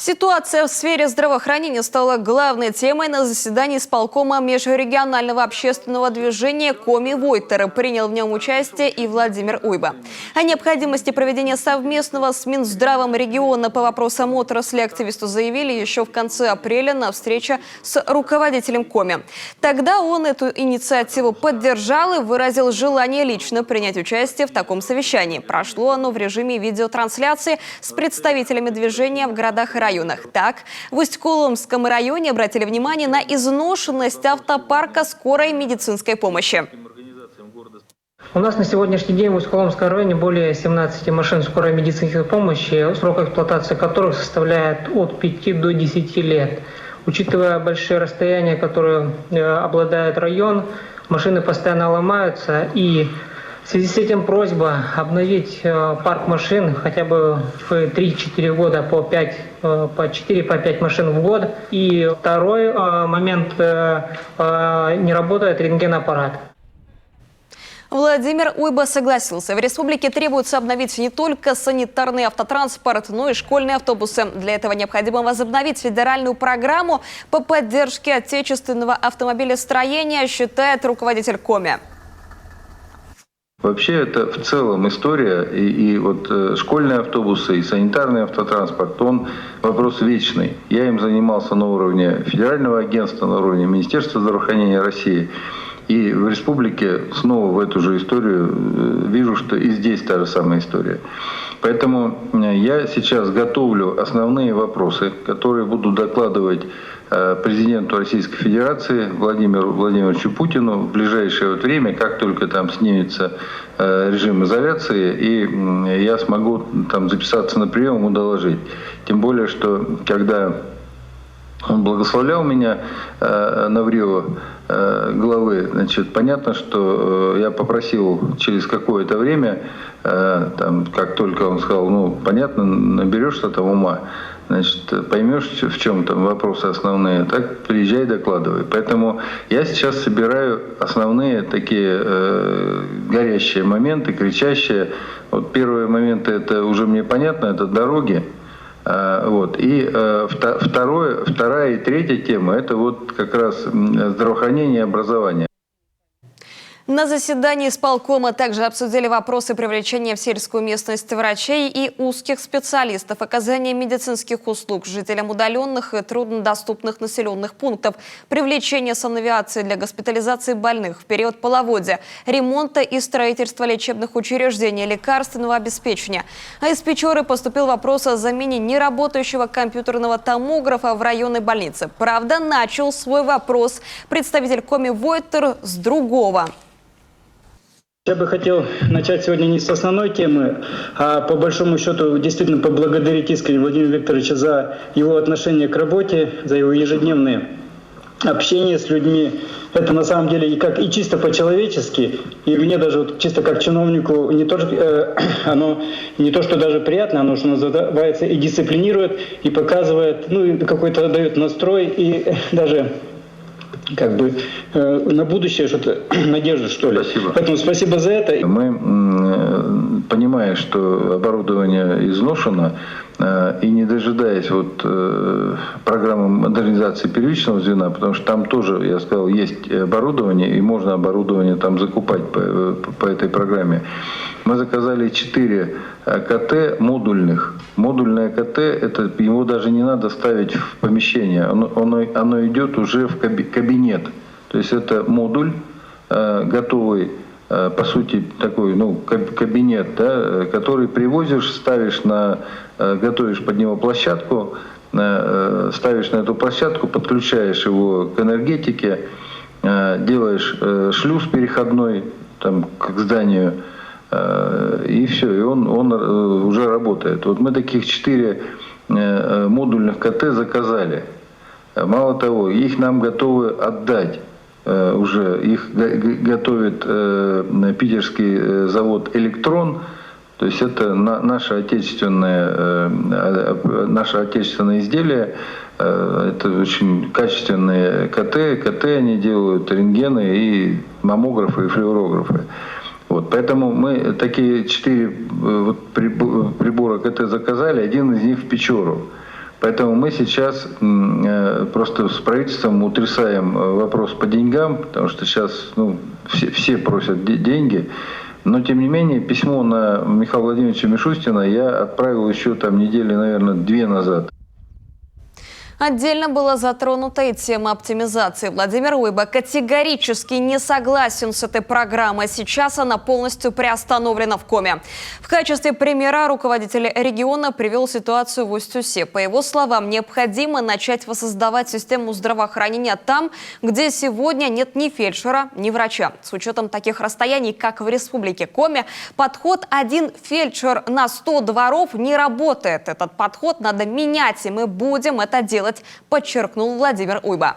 Ситуация в сфере здравоохранения стала главной темой на заседании исполкома межрегионального общественного движения «Коми Войтер». Принял в нем участие и Владимир Уйба. О необходимости проведения совместного с Минздравом региона по вопросам отрасли активисты заявили еще в конце апреля на встрече с руководителем Коми. Тогда он эту инициативу поддержал и выразил желание лично принять участие в таком совещании. Прошло оно в режиме видеотрансляции с представителями движения в городах и районах. Так, в Усть-Коломском районе обратили внимание на изношенность автопарка скорой медицинской помощи. У нас на сегодняшний день в Усть-Коломском районе более 17 машин скорой медицинской помощи, срок эксплуатации которых составляет от 5 до 10 лет. Учитывая большие расстояния, которые обладает район, машины постоянно ломаются, и в связи с этим просьба обновить парк машин хотя бы в 3-4 года по 4-5 машин в год. И второй момент, не работает рентгенаппарат. Владимир Уйба согласился. В республике требуется обновить не только санитарный автотранспорт, но и школьные автобусы. Для этого необходимо возобновить федеральную программу по поддержке отечественного автомобилестроения, считает руководитель Коми. Вообще это в целом история, и вот школьные автобусы, и санитарный автотранспорт, он вопрос вечный. Я им занимался на уровне федерального агентства, на уровне Министерства здравоохранения России. И в республике снова в эту же историю вижу, что и здесь та же самая история. Поэтому я сейчас готовлю основные вопросы, которые буду докладывать президенту Российской Федерации Владимиру Владимировичу Путину в ближайшее время, как только там снимется режим изоляции, и я смогу там записаться на прием, ему доложить. Тем более, что когда он благословлял меня на Врио главы, значит, понятно, что я попросил через какое-то время, там, как только он сказал, ну, понятно, наберешься там ума, значит, поймешь, в чем там вопросы основные, так приезжай, докладывай. Поэтому я сейчас собираю основные такие горящие моменты, кричащие. Вот первые моменты, это уже мне понятно, это дороги. Вот. И вторая и третья тема – это вот как раз здравоохранение и образование. На заседании исполкома также обсудили вопросы привлечения в сельскую местность врачей и узких специалистов, оказания медицинских услуг жителям удаленных и труднодоступных населенных пунктов, привлечения санавиации для госпитализации больных в период половодья, ремонта и строительства лечебных учреждений, лекарственного обеспечения. А из Печоры поступил вопрос о замене неработающего компьютерного томографа в районной больнице. Правда, начал свой вопрос представитель Коми Войтер с другого. Я бы хотел начать сегодня не с основной темы, а по большому счету действительно поблагодарить искренне Владимира Викторовича за его отношение к работе, за его ежедневное общение с людьми. Это на самом деле и чисто по-человечески, и мне даже вот чисто как чиновнику оно не то, что даже приятно, оно, что называется, и дисциплинирует, и показывает, ну, и какой-то дает настрой, и даже как бы на будущее что-то, надежду, что ли. Спасибо. Поэтому спасибо за это. Мы, понимая, что оборудование изношено, и не дожидаясь вот программы модернизации первичного звена, потому что там тоже, я сказал, есть оборудование, и можно оборудование там закупать по этой программе. Мы заказали 4 КТ модульных. Модульное КТ, это его даже не надо ставить в помещение, оно идет уже в кабинет. То есть это модуль готовый, по сути такой, ну, кабинет, да, который привозишь, готовишь под него площадку, ставишь на эту площадку, подключаешь его к энергетике, делаешь шлюз переходной там, к зданию, и все, и он уже работает. Вот мы таких 4 модульных КТ заказали. Мало того, их нам готовы отдать. Уже их готовит питерский завод «Электрон». То есть это наше отечественное изделие. Это очень качественные КТ они делают, рентгены и маммографы и флюорографы. Вот, поэтому мы такие 4 прибора КТ заказали, один из них в Печору. Поэтому мы сейчас просто с правительством утрясаем вопрос по деньгам, потому что сейчас все просят деньги. Но, тем не менее, письмо на Михаила Владимировича Мишустина я отправил еще недели, наверное, 2 назад. Отдельно была затронута и тема оптимизации. Владимир Уйба категорически не согласен с этой программой. Сейчас она полностью приостановлена в Коми. В качестве примера руководитель региона привел ситуацию в Усть-Усе. По его словам, необходимо начать воссоздавать систему здравоохранения там, где сегодня нет ни фельдшера, ни врача. С учетом таких расстояний, как в республике Коми, подход 1 фельдшер на 100 дворов не работает. Этот подход надо менять, и мы будем это делать, подчеркнул Владимир Уйба.